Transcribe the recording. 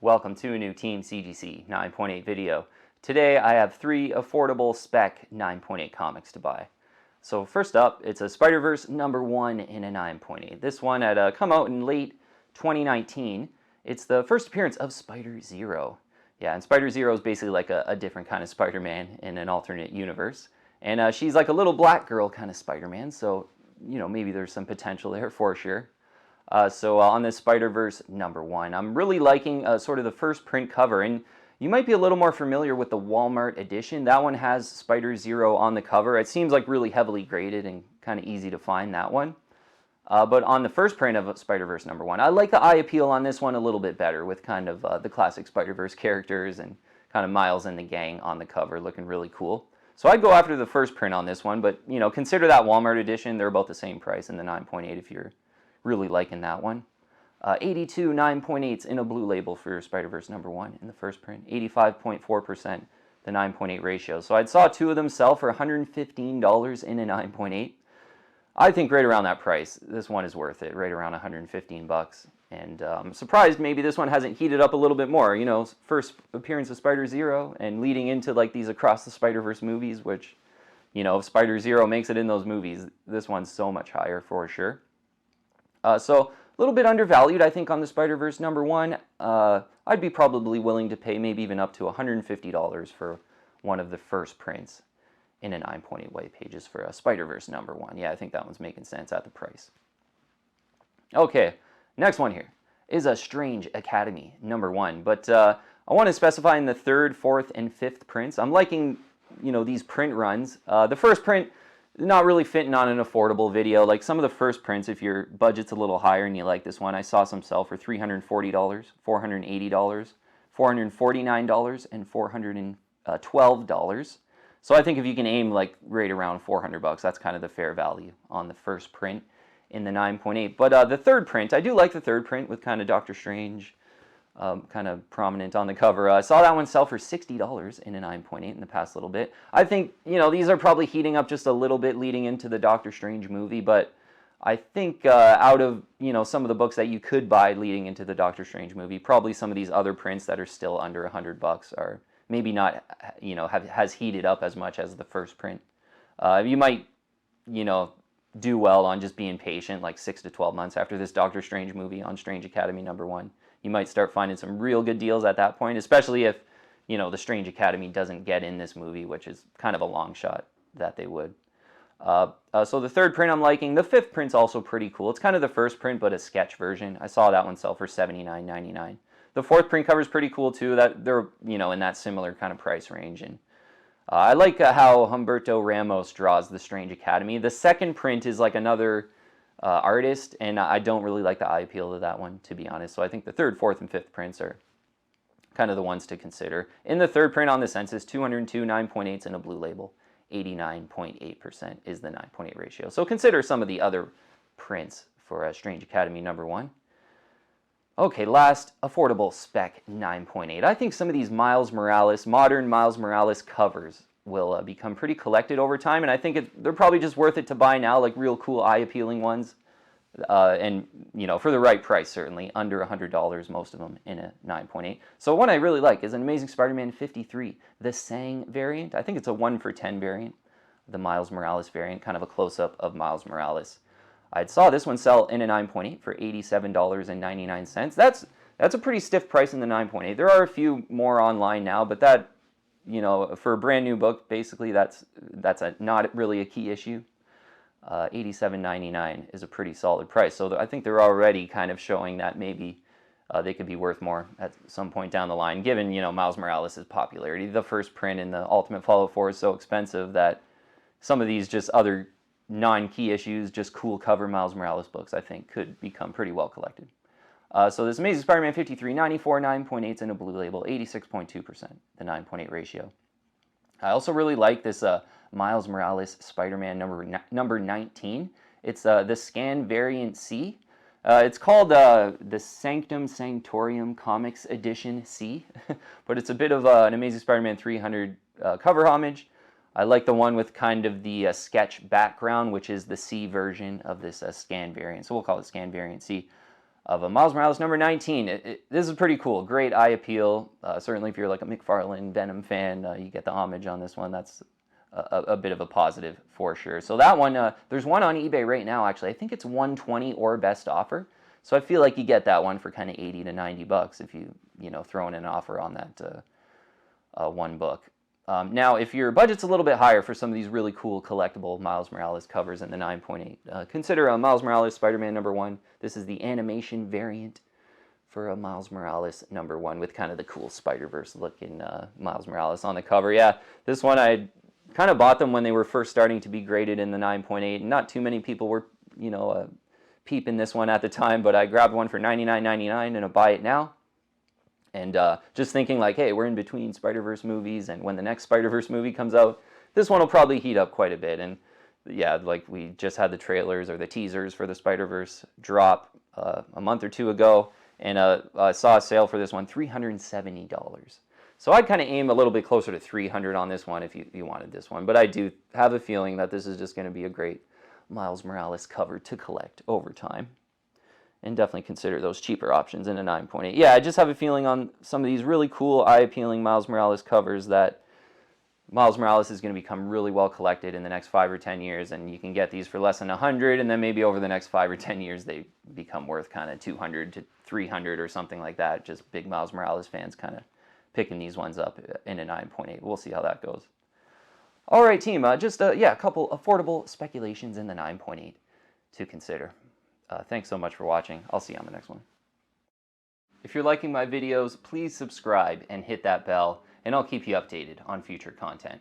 Welcome to a new Team CGC 9.8 video. Today I have 3 affordable Spec 9.8 comics to buy. So first up, it's a Spider-Verse #1 in a 9.8. This one had come out in late 2019. It's the first appearance of Spider-Zero. Yeah, and Spider-Zero is basically like a different kind of Spider-Man in an alternate universe. And she's like a little black girl kind of Spider-Man, so, you know, maybe there's some potential there for sure. On this Spider-Verse #1, I'm really liking sort of the first print cover, and you might be a little more familiar with the Walmart edition. That one has Spider-Zero on the cover. It seems like really heavily graded and kind of easy to find, that one. But on the first print of Spider-Verse #1, I like the eye appeal on this one a little bit better, with kind of the classic Spider-Verse characters and kind of Miles and the gang on the cover looking really cool. So I'd go after the first print on this one, but you know, consider that Walmart edition. They're about the same price in the 9.8 if you're really liking that one. 82 9.8s in a blue label for Spider-Verse #1 in the first print. 85.4% the 9.8 ratio. So I saw 2 of them sell for $115 in a 9.8. I think right around that price, this one is worth it, right around 115 bucks. And I'm surprised maybe this one hasn't heated up a little bit more. You know, first appearance of Spider-Zero and leading into like these Across the Spider-Verse movies, which, you know, if Spider-Zero makes it in those movies, this one's so much higher for sure. So a little bit undervalued, I think, on the Spider-Verse #1. I'd be probably willing to pay maybe even up to $150 for one of the first prints in a 9.8 white pages for a Spider-Verse #1. Yeah, I think that one's making sense at the price. Okay, next one here is a Strange Academy #1, but I want to specify in the 3rd, 4th, and 5th prints. I'm liking, you know, these print runs. The first print, not really fitting on an affordable video. Like some of the first prints, if your budget's a little higher and you like this one, I saw some sell for $340, $480, $449, and $412. So I think if you can aim like right around 400 bucks, that's kind of the fair value on the first print in the 9.8. But the 3rd print, I do like the 3rd print with kind of Doctor Strange kind of prominent on the cover. I saw that one sell for $60 in a 9.8 in the past little bit. I think, you know, these are probably heating up just a little bit leading into the Doctor Strange movie, but I think out of, you know, some of the books that you could buy leading into the Doctor Strange movie, probably some of these other prints that are still under 100 bucks are maybe not, you know, has heated up as much as the first print. You might, you know, do well on just being patient, like 6 to 12 months after this Doctor Strange movie on Strange Academy #1. You might start finding some real good deals at that point, especially if, you know, the Strange Academy doesn't get in this movie, which is kind of a long shot that they would. So the 3rd print I'm liking. The 5th print's also pretty cool. It's kind of the first print, but a sketch version. I saw that one sell for $79.99. The 4th print cover's pretty cool too. That they're, you know, in that similar kind of price range. And I like how Humberto Ramos draws the Strange Academy. The 2nd print is like another artist, and I don't really like the eye appeal of that one, to be honest. So I think the 3rd, 4th, and 5th prints are kind of the ones to consider. In the 3rd print on the census, 202 9.8s in a blue label. 89.8% is the 9.8 ratio. So consider some of the other prints for a Strange Academy #1. Okay, last affordable Spec 9.8. I think some of these Miles Morales, modern Miles Morales covers will become pretty collected over time, and I think they're probably just worth it to buy now, like real cool eye-appealing ones, and you know, for the right price, certainly under $100, most of them in a 9.8. So one I really like is an Amazing Spider-Man 53, the Sang variant. I think it's a 1 for 10 variant, the Miles Morales variant, kind of a close-up of Miles Morales. I saw this one sell in a 9.8 for $87.99. That's a pretty stiff price in the 9.8. There are a few more online now, but that, you know, for a brand new book, basically that's not really a key issue. $87.99 is a pretty solid price. So I think they're already kind of showing that maybe they could be worth more at some point down the line, given, you know, Miles Morales' popularity. The first print in the Ultimate Fallout 4 is so expensive that some of these just other non-key issues, just cool cover Miles Morales books, I think could become pretty well collected. So this Amazing Spider-Man 53, 94 9.8s in a blue label, 86.2%, the 9.8 ratio. I also really like this Miles Morales Spider-Man number 19. It's the Scan Variant C. It's called the Sanctum Sanctorium Comics Edition C, but it's a bit of an Amazing Spider-Man 300 cover homage. I like the one with kind of the sketch background, which is the C version of this Scan Variant. So we'll call it Scan Variant C. of a Miles Morales number 19. This is pretty cool. Great eye appeal. Certainly if you're like a McFarlane Venom fan, you get the homage on this one. That's a bit of a positive for sure. So that one, there's one on eBay right now, actually. I think it's 120 or best offer. So I feel like you get that one for kind of 80 to 90 bucks if you throw in an offer on that one book. Now, if your budget's a little bit higher for some of these really cool collectible Miles Morales covers in the 9.8, consider a Miles Morales Spider-Man number 1. This is the animation variant for a Miles Morales number 1 with kind of the cool Spider-Verse looking Miles Morales on the cover. Yeah, this one I kind of bought them when they were first starting to be graded in the 9.8. Not too many people were, peeping this one at the time, but I grabbed one for $99.99 and I'll buy it now. And just thinking like, hey, we're in between Spider-Verse movies, and when the next Spider-Verse movie comes out, this one will probably heat up quite a bit. And yeah, like we just had the trailers or the teasers for the Spider-Verse drop a month or two ago, and I saw a sale for this one, $370. So I'd kind of aim a little bit closer to $300 on this one if you wanted this one. But I do have a feeling that this is just going to be a great Miles Morales cover to collect over time. And definitely consider those cheaper options in a 9.8. Yeah, I just have a feeling on some of these really cool, eye-appealing Miles Morales covers that Miles Morales is going to become really well collected in the next 5 or 10 years, and you can get these for less than $100, and then maybe over the next 5 or 10 years they become worth kind of $200 to $300 or something like that. Just big Miles Morales fans kind of picking these ones up in a 9.8. We'll see how that goes. All right, team, just a couple affordable speculations in the 9.8 to consider. Thanks so much for watching. I'll see you on the next one. If you're liking my videos, please subscribe and hit that bell, and I'll keep you updated on future content.